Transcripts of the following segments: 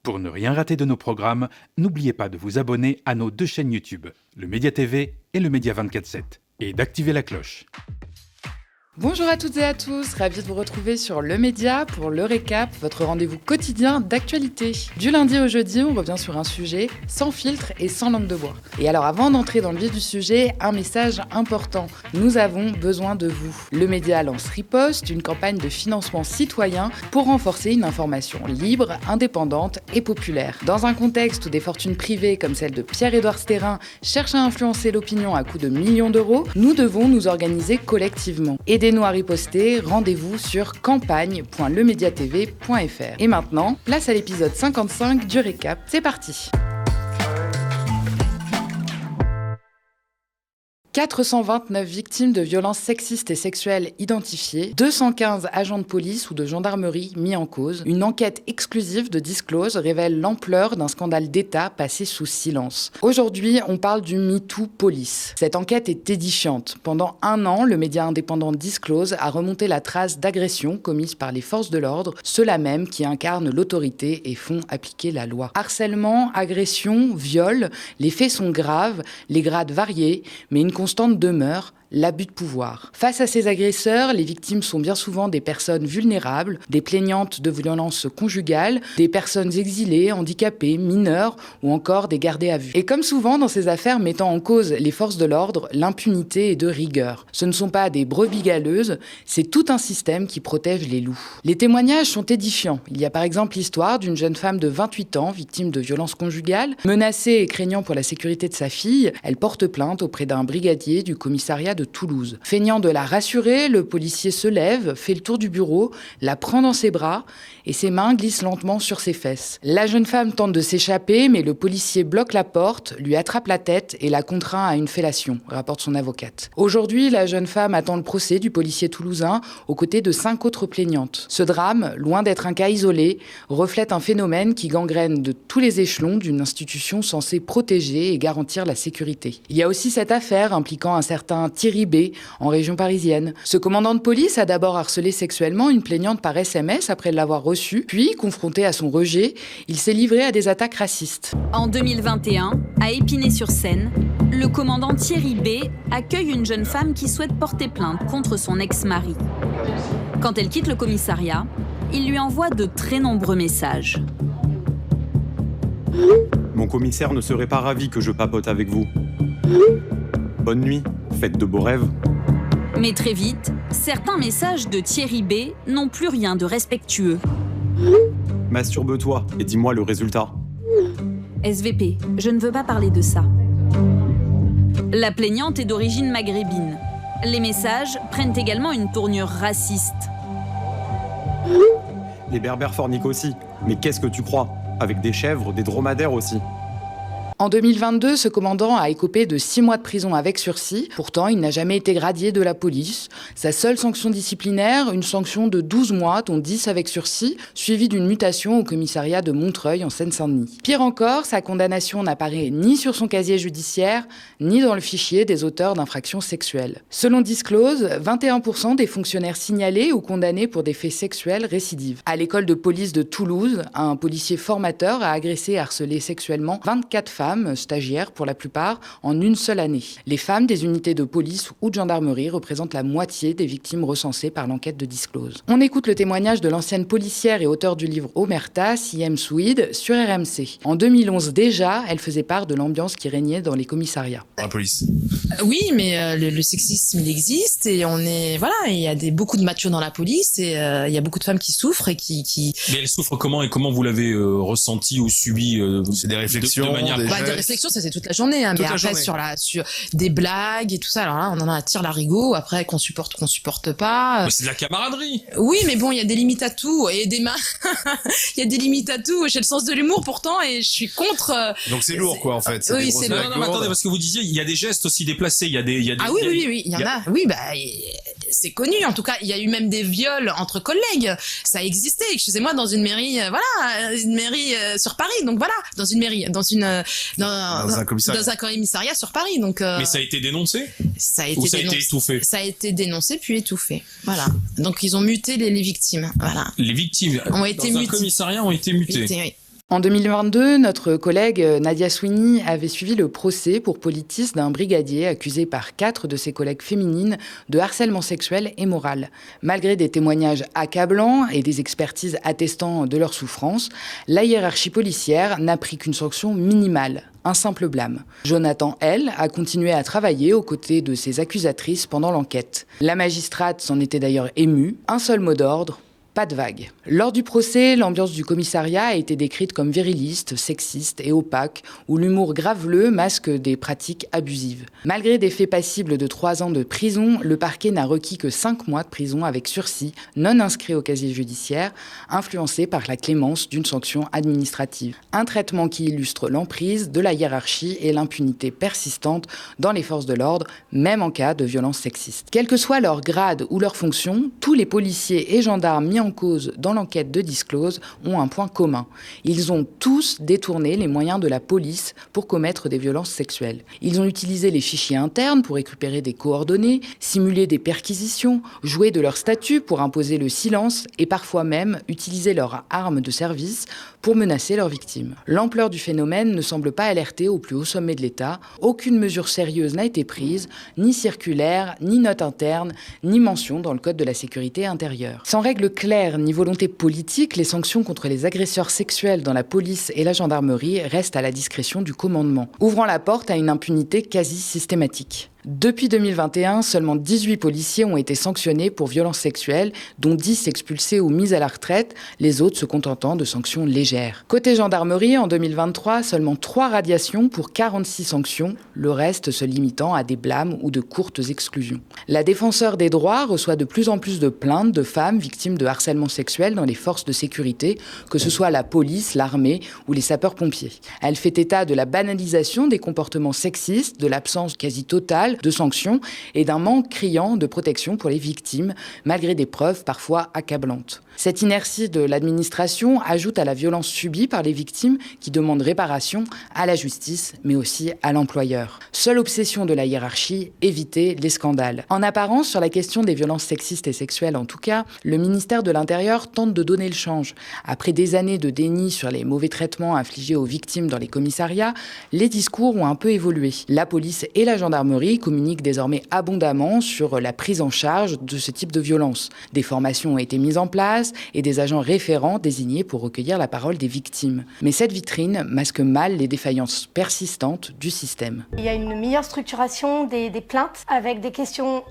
Pour ne rien rater de nos programmes, n'oubliez pas de vous abonner à nos 2 chaînes YouTube, le Média TV et le Média 24/7, et d'activer la cloche. Bonjour à toutes et à tous, ravi de vous retrouver sur Le Média pour le récap, votre rendez-vous quotidien d'actualité. Du lundi au jeudi, on revient sur un sujet sans filtre et sans langue de bois. Et alors avant d'entrer dans le vif du sujet, un message important. Nous avons besoin de vous. Le Média lance Riposte, une campagne de financement citoyen pour renforcer une information libre, indépendante et populaire. Dans un contexte où des fortunes privées comme celle de Pierre-Édouard Stérin cherchent à influencer l'opinion à coups de millions d'euros, nous devons nous organiser collectivement. Aidez-nous à riposter, rendez-vous sur campagne.lemediatv.fr. Et maintenant, place à l'épisode 55 du récap. C'est parti! 429 victimes de violences sexistes et sexuelles identifiées, 215 agents de police ou de gendarmerie mis en cause. Une enquête exclusive de Disclose révèle l'ampleur d'un scandale d'État passé sous silence. Aujourd'hui, on parle du MeToo Police. Cette enquête est édifiante. Pendant 1 an, le média indépendant Disclose a remonté la trace d'agressions commises par les forces de l'ordre, ceux-là même qui incarnent l'autorité et font appliquer la loi. Harcèlement, agression, viol, les faits sont graves, les grades variés, mais une constante demeure, l'abus de pouvoir. Face à ces agresseurs, les victimes sont bien souvent des personnes vulnérables, des plaignantes de violences conjugales, des personnes exilées, handicapées, mineures ou encore des gardés à vue. Et comme souvent dans ces affaires mettant en cause les forces de l'ordre, l'impunité est de rigueur. Ce ne sont pas des brebis galeuses, c'est tout un système qui protège les loups. Les témoignages sont édifiants. Il y a par exemple l'histoire d'une jeune femme de 28 ans, victime de violences conjugales. Menacée et craignant pour la sécurité de sa fille, elle porte plainte auprès d'un brigadier du commissariat de Toulouse. Feignant de la rassurer, le policier se lève, fait le tour du bureau, la prend dans ses bras et ses mains glissent lentement sur ses fesses. La jeune femme tente de s'échapper, mais le policier bloque la porte, lui attrape la tête et la contraint à une fellation, rapporte son avocate. Aujourd'hui, la jeune femme attend le procès du policier toulousain aux côtés de 5 autres plaignantes. Ce drame, loin d'être un cas isolé, reflète un phénomène qui gangrène de tous les échelons d'une institution censée protéger et garantir la sécurité. Il y a aussi cette affaire impliquant un certain Thierry B, en région parisienne. Ce commandant de police a d'abord harcelé sexuellement une plaignante par SMS après l'avoir reçue, puis, confronté à son rejet, il s'est livré à des attaques racistes. En 2021, à Épinay-sur-Seine, le commandant Thierry B accueille une jeune femme qui souhaite porter plainte contre son ex-mari. Quand elle quitte le commissariat, il lui envoie de très nombreux messages. Mon commissaire ne serait pas ravi que je papote avec vous. Bonne nuit, faites de beaux rêves. Mais très vite, certains messages de Thierry B n'ont plus rien de respectueux. Masturbe-toi et dis-moi le résultat. SVP, je ne veux pas parler de ça. La plaignante est d'origine maghrébine. Les messages prennent également une tournure raciste. Les berbères forniquent aussi. Mais qu'est-ce que tu crois? Avec des chèvres, des dromadaires aussi. En 2022, ce commandant a écopé de 6 mois de prison avec sursis. Pourtant, il n'a jamais été radié de la police. Sa seule sanction disciplinaire, une sanction de 12 mois, dont 10 avec sursis, suivie d'une mutation au commissariat de Montreuil en Seine-Saint-Denis. Pire encore, sa condamnation n'apparaît ni sur son casier judiciaire, ni dans le fichier des auteurs d'infractions sexuelles. Selon Disclose, 21% des fonctionnaires signalés ou condamnés pour des faits sexuels récidivent. À l'école de police de Toulouse, un policier formateur a agressé et harcelé sexuellement 24 femmes, stagiaires pour la plupart, en une seule année. Les femmes des unités de police ou de gendarmerie représentent la moitié des victimes recensées par l'enquête de Disclose. On écoute le témoignage de l'ancienne policière et auteure du livre Omerta, Siem Souid, sur RMC. En 2011 déjà, elle faisait part de l'ambiance qui régnait dans les commissariats. La police. Oui, mais le sexisme, il existe et il y a beaucoup de machos dans la police et il y a beaucoup de femmes qui souffrent et qui... Mais elles souffrent comment et comment vous l'avez ressenti ou subi C'est des réflexions, de manière... des réflexions, ça c'est toute la journée, hein, Toute mais la après journée. sur des blagues et tout ça, alors là on en a à tire larigot, après qu'on supporte pas. Mais c'est de la camaraderie. Oui, mais bon, il y a des limites à tout et il y a des limites à tout. J'ai le sens de l'humour pourtant et je suis contre. Donc c'est lourd quoi en fait. Oui, des grosses c'est Non, lourd. non, mais attendez, parce que vous disiez, il y a des gestes aussi déplacés, il y a des... Ah oui, il y en a. Oui, c'est connu. En tout cas, il y a eu même des viols entre collègues. Ça a existé. Excusez-moi, dans une mairie, une mairie sur Paris. Donc voilà, dans une mairie, dans un commissariat sur Paris. Donc. Mais ça a été dénoncé? Ça a été étouffé? Ça a été dénoncé puis étouffé. Voilà. Donc ils ont muté les victimes. Voilà. Les victimes ont été dans un mutées. commissariat ont été mutées. Oui. En 2022, notre collègue Nadia Sweeney avait suivi le procès pour politis d'un brigadier accusé par 4 de ses collègues féminines de harcèlement sexuel et moral. Malgré des témoignages accablants et des expertises attestant de leur souffrance, la hiérarchie policière n'a pris qu'une sanction minimale. Un simple blâme. Jonathan, elle, a continué à travailler aux côtés de ses accusatrices pendant l'enquête. La magistrate s'en était d'ailleurs émue. Un seul mot d'ordre, pas de vague. Lors du procès, l'ambiance du commissariat a été décrite comme viriliste, sexiste et opaque, où l'humour graveleux masque des pratiques abusives. Malgré des faits passibles de 3 ans de prison, le parquet n'a requis que 5 mois de prison avec sursis, non inscrit au casier judiciaire, influencé par la clémence d'une sanction administrative. Un traitement qui illustre l'emprise de la hiérarchie et l'impunité persistante dans les forces de l'ordre, même en cas de violences sexistes. Quel que soit leur grade ou leur fonction, tous les policiers et gendarmes mis en cause dans l'enquête de Disclose ont un point commun. Ils ont tous détourné les moyens de la police pour commettre des violences sexuelles. Ils ont utilisé les fichiers internes pour récupérer des coordonnées, simuler des perquisitions, jouer de leur statut pour imposer le silence et parfois même utiliser leur arme de service pour menacer leurs victimes. L'ampleur du phénomène ne semble pas alerter au plus haut sommet de l'État. Aucune mesure sérieuse n'a été prise, ni circulaire, ni note interne, ni mention dans le Code de la sécurité intérieure. Sans règle claire ni volonté politique, les sanctions contre les agresseurs sexuels dans la police et la gendarmerie restent à la discrétion du commandement, ouvrant la porte à une impunité quasi systématique. Depuis 2021, seulement 18 policiers ont été sanctionnés pour violences sexuelles, dont 10 expulsés ou mis à la retraite, les autres se contentant de sanctions légères. Côté gendarmerie, en 2023, seulement 3 radiations pour 46 sanctions, le reste se limitant à des blâmes ou de courtes exclusions. La défenseure des droits reçoit de plus en plus de plaintes de femmes victimes de harcèlement sexuel dans les forces de sécurité, que ce soit la police, l'armée ou les sapeurs-pompiers. Elle fait état de la banalisation des comportements sexistes, de l'absence quasi totale de sanctions et d'un manque criant de protection pour les victimes, malgré des preuves parfois accablantes. Cette inertie de l'administration ajoute à la violence subie par les victimes qui demandent réparation à la justice, mais aussi à l'employeur. Seule obsession de la hiérarchie, éviter les scandales. En apparence, sur la question des violences sexistes et sexuelles en tout cas, le ministère de l'Intérieur tente de donner le change. Après des années de déni sur les mauvais traitements infligés aux victimes dans les commissariats, les discours ont un peu évolué. La police et la gendarmerie communiquent désormais abondamment sur la prise en charge de ce type de violence. Des formations ont été mises en place et des agents référents désignés pour recueillir la parole des victimes. Mais cette vitrine masque mal les défaillances persistantes du système. Il y a une meilleure structuration des plaintes avec des questions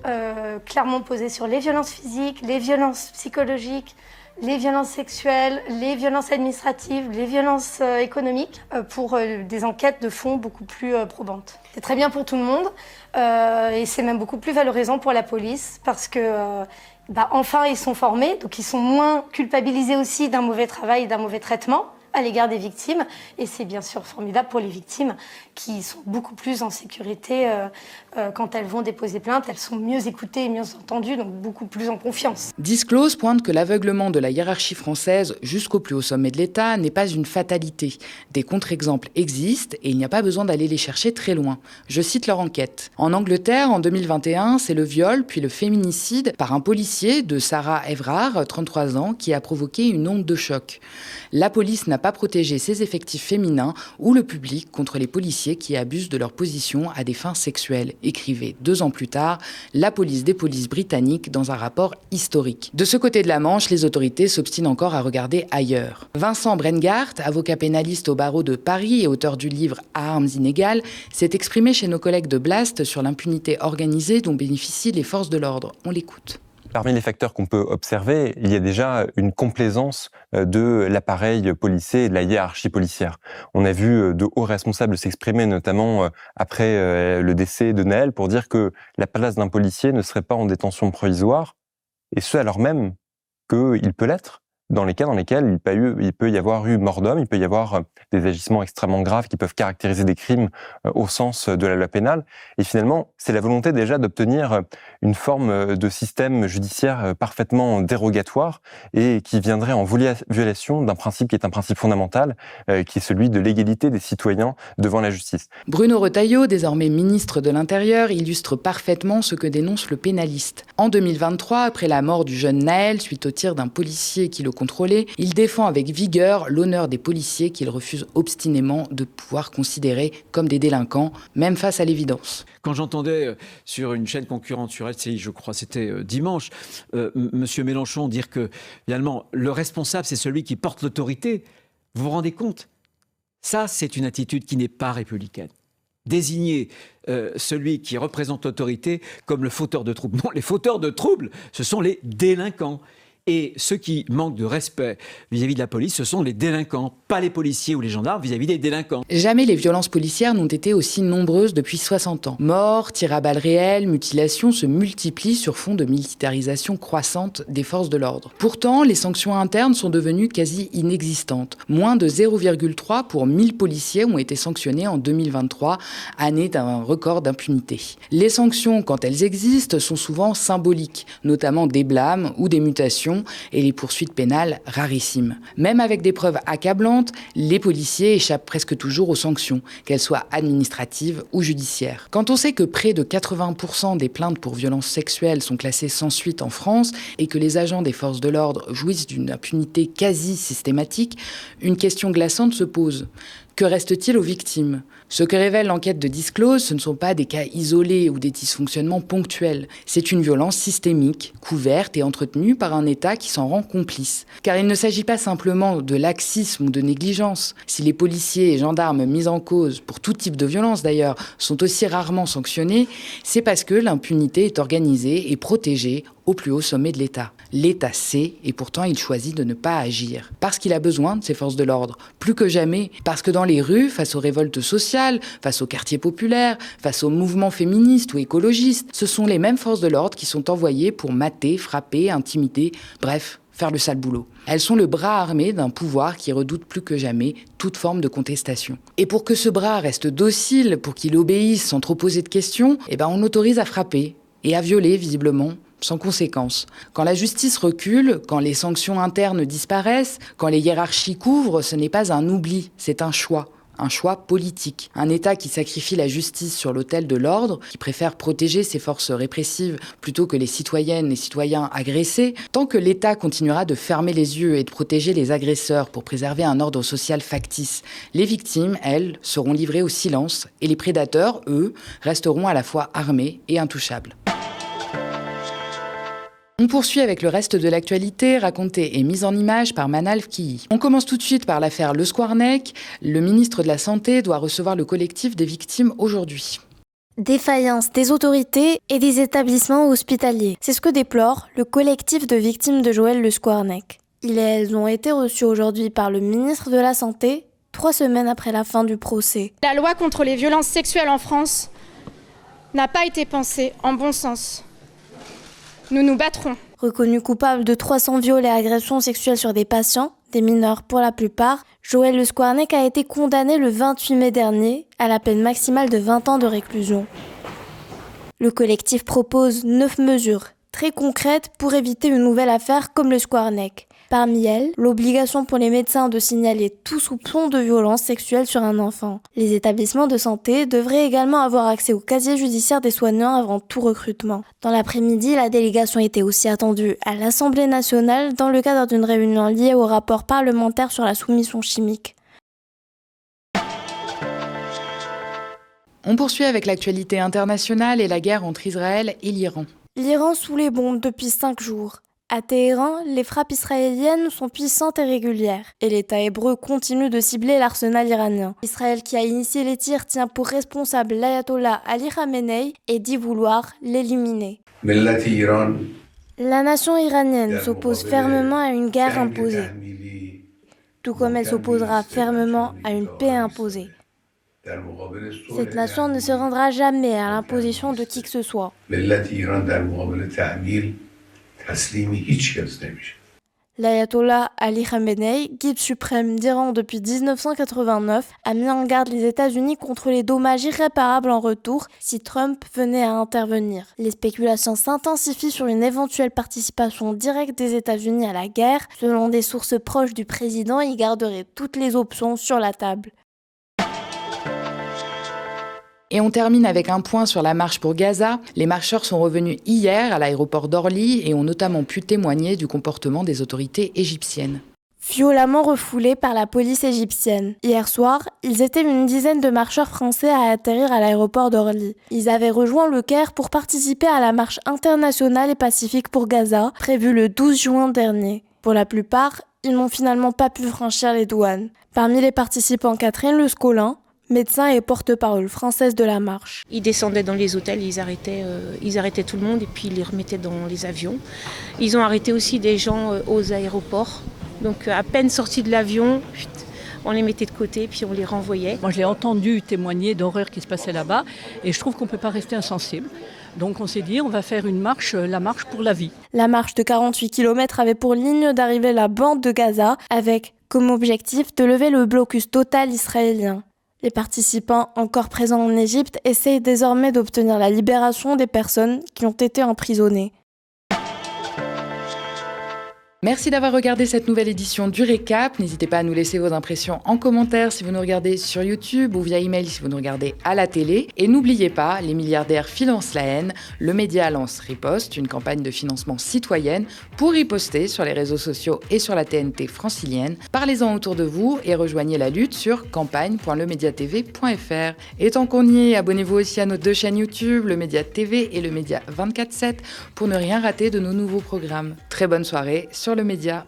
clairement posées sur les violences physiques, les violences psychologiques, les violences sexuelles, les violences administratives, les violences économiques pour des enquêtes de fond beaucoup plus probantes. C'est très bien pour tout le monde et c'est même beaucoup plus valorisant pour la police parce que enfin ils sont formés, donc ils sont moins culpabilisés aussi d'un mauvais travail, d'un mauvais traitement à l'égard des victimes. Et c'est bien sûr formidable pour les victimes qui sont beaucoup plus en sécurité quand elles vont déposer plainte. Elles sont mieux écoutées et mieux entendues, donc beaucoup plus en confiance. Disclose pointe que l'aveuglement de la hiérarchie française jusqu'au plus haut sommet de l'État n'est pas une fatalité. Des contre-exemples existent et il n'y a pas besoin d'aller les chercher très loin. Je cite leur enquête. En Angleterre, en 2021, c'est le viol puis le féminicide par un policier de Sarah Everard, 33 ans, qui a provoqué une onde de choc. La police n'a pas protégé ses effectifs féminins ou le public contre les policiers qui abusent de leur position à des fins sexuelles, écrivait 2 ans plus tard la police des polices britanniques dans un rapport historique. De ce côté de la Manche, les autorités s'obstinent encore à regarder ailleurs. Vincent Brengart, avocat pénaliste au barreau de Paris et auteur du livre À armes inégales, s'est exprimé chez nos collègues de Blast sur l'impunité organisée dont bénéficient les forces de l'ordre. On l'écoute. Parmi les facteurs qu'on peut observer, il y a déjà une complaisance de l'appareil policier et de la hiérarchie policière. On a vu de hauts responsables s'exprimer, notamment après le décès de Naël, pour dire que la place d'un policier ne serait pas en détention provisoire, et ce alors même qu'il peut l'être, dans les cas dans lesquels il peut y avoir eu mort d'homme, il peut y avoir des agissements extrêmement graves qui peuvent caractériser des crimes au sens de la loi pénale. Et finalement, c'est la volonté déjà d'obtenir une forme de système judiciaire parfaitement dérogatoire et qui viendrait en violation d'un principe qui est un principe fondamental, qui est celui de l'égalité des citoyens devant la justice. Bruno Retailleau, désormais ministre de l'Intérieur, illustre parfaitement ce que dénonce le pénaliste. En 2023, après la mort du jeune Naël suite au tir d'un policier qui le contrôlés, il défend avec vigueur l'honneur des policiers qu'il refuse obstinément de pouvoir considérer comme des délinquants, même face à l'évidence. Quand j'entendais sur une chaîne concurrente sur LCI, je crois c'était dimanche, Monsieur Mélenchon dire que finalement le responsable c'est celui qui porte l'autorité, vous vous rendez compte ? Ça, c'est une attitude qui n'est pas républicaine. Désigner celui qui représente l'autorité comme le fauteur de troubles. Non, les fauteurs de troubles, ce sont les délinquants. Et ceux qui manquent de respect vis-à-vis de la police, ce sont les délinquants, pas les policiers ou les gendarmes vis-à-vis des délinquants. Jamais les violences policières n'ont été aussi nombreuses depuis 60 ans. Morts, tirs à balles réelles, mutilations se multiplient sur fond de militarisation croissante des forces de l'ordre. Pourtant, les sanctions internes sont devenues quasi inexistantes. Moins de 0,3 pour 1000 policiers ont été sanctionnés en 2023, année d'un record d'impunité. Les sanctions, quand elles existent, sont souvent symboliques, notamment des blâmes ou des mutations, et les poursuites pénales rarissimes. Même avec des preuves accablantes, les policiers échappent presque toujours aux sanctions, qu'elles soient administratives ou judiciaires. Quand on sait que près de 80% des plaintes pour violences sexuelles sont classées sans suite en France et que les agents des forces de l'ordre jouissent d'une impunité quasi systématique, une question glaçante se pose. Que reste-t-il aux victimes ? Ce que révèle l'enquête de Disclose, ce ne sont pas des cas isolés ou des dysfonctionnements ponctuels. C'est une violence systémique, couverte et entretenue par un État qui s'en rend complice. Car il ne s'agit pas simplement de laxisme ou de négligence. Si les policiers et gendarmes mis en cause, pour tout type de violence d'ailleurs, sont aussi rarement sanctionnés, c'est parce que l'impunité est organisée et protégée au plus haut sommet de l'État. L'État sait, et pourtant il choisit de ne pas agir. Parce qu'il a besoin de ses forces de l'ordre, plus que jamais. Parce que dans les rues, face aux révoltes sociales, face aux quartiers populaires, face aux mouvements féministes ou écologistes, ce sont les mêmes forces de l'ordre qui sont envoyées pour mater, frapper, intimider, bref, faire le sale boulot. Elles sont le bras armé d'un pouvoir qui redoute plus que jamais toute forme de contestation. Et pour que ce bras reste docile, pour qu'il obéisse sans trop poser de questions, on l'autorise à frapper et à violer visiblement, sans conséquence. Quand la justice recule, quand les sanctions internes disparaissent, quand les hiérarchies couvrent, ce n'est pas un oubli, c'est un choix politique. Un État qui sacrifie la justice sur l'autel de l'ordre, qui préfère protéger ses forces répressives plutôt que les citoyennes et citoyens agressés, tant que l'État continuera de fermer les yeux et de protéger les agresseurs pour préserver un ordre social factice, les victimes, elles, seront livrées au silence et les prédateurs, eux, resteront à la fois armés et intouchables. On poursuit avec le reste de l'actualité, racontée et mise en image par Manal Fkihi. On commence tout de suite par l'affaire Le Squarnec. Le ministre de la Santé doit recevoir le collectif des victimes aujourd'hui. Défaillance des autorités et des établissements hospitaliers. C'est ce que déplore le collectif de victimes de Joël Le Squarnec. Elles ont été reçues aujourd'hui par le ministre de la Santé, 3 semaines après la fin du procès. La loi contre les violences sexuelles en France n'a pas été pensée en bon sens. Nous nous battrons. Reconnu coupable de 300 viols et agressions sexuelles sur des patients, des mineurs pour la plupart, Joël Le Squarnec a été condamné le 28 mai dernier à la peine maximale de 20 ans de réclusion. Le collectif propose 9 mesures très concrètes pour éviter une nouvelle affaire comme Le Squarnec. Parmi elles, l'obligation pour les médecins de signaler tout soupçon de violence sexuelle sur un enfant. Les établissements de santé devraient également avoir accès au casier judiciaire des soignants avant tout recrutement. Dans l'après-midi, la délégation était aussi attendue à l'Assemblée nationale dans le cadre d'une réunion liée au rapport parlementaire sur la soumission chimique. On poursuit avec l'actualité internationale et la guerre entre Israël et l'Iran. L'Iran sous les bombes depuis 5 jours. À Téhéran, les frappes israéliennes sont puissantes et régulières, et l'État hébreu continue de cibler l'arsenal iranien. Israël, qui a initié les tirs, tient pour responsable l'ayatollah Ali Khamenei et dit vouloir l'éliminer. La nation iranienne s'oppose fermement à une guerre imposée, tout comme elle s'opposera fermement à une paix imposée. Cette nation ne se rendra jamais à l'imposition de qui que ce soit. L'ayatollah Ali Khamenei, guide suprême d'Iran depuis 1989, a mis en garde les États-Unis contre les dommages irréparables en retour si Trump venait à intervenir. Les spéculations s'intensifient sur une éventuelle participation directe des États-Unis à la guerre. Selon des sources proches du président, il garderait toutes les options sur la table. Et on termine avec un point sur la marche pour Gaza. Les marcheurs sont revenus hier à l'aéroport d'Orly et ont notamment pu témoigner du comportement des autorités égyptiennes. Violemment refoulés par la police égyptienne. Hier soir, ils étaient une dizaine de marcheurs français à atterrir à l'aéroport d'Orly. Ils avaient rejoint le Caire pour participer à la marche internationale et pacifique pour Gaza, prévue le 12 juin dernier. Pour la plupart, ils n'ont finalement pas pu franchir les douanes. Parmi les participants, Catherine Le Scolin, médecin et porte-parole française de la marche. Ils descendaient dans les hôtels, ils arrêtaient tout le monde et puis ils les remettaient dans les avions. Ils ont arrêté aussi des gens aux aéroports. Donc à peine sortis de l'avion, on les mettait de côté puis on les renvoyait. Moi j'ai entendu témoigner d'horreurs qui se passaient là-bas et je trouve qu'on ne peut pas rester insensible. Donc on s'est dit on va faire une marche, la marche pour la vie. La marche de 48 km avait pour ligne d'arrivée la bande de Gaza avec comme objectif de lever le blocus total israélien. Les participants encore présents en Égypte essayent désormais d'obtenir la libération des personnes qui ont été emprisonnées. Merci d'avoir regardé cette nouvelle édition du Récap. N'hésitez pas à nous laisser vos impressions en commentaire si vous nous regardez sur YouTube ou via email si vous nous regardez à la télé. Et n'oubliez pas, les milliardaires financent la haine. Le média lance Riposte, une campagne de financement citoyenne pour riposter sur les réseaux sociaux et sur la TNT francilienne. Parlez-en autour de vous et rejoignez la lutte sur campagne.lemediatv.fr. Et tant qu'on y est, abonnez-vous aussi à nos 2 chaînes YouTube, le Média TV et le Média 24/7, pour ne rien rater de nos nouveaux programmes. Très bonne soirée sur le Média.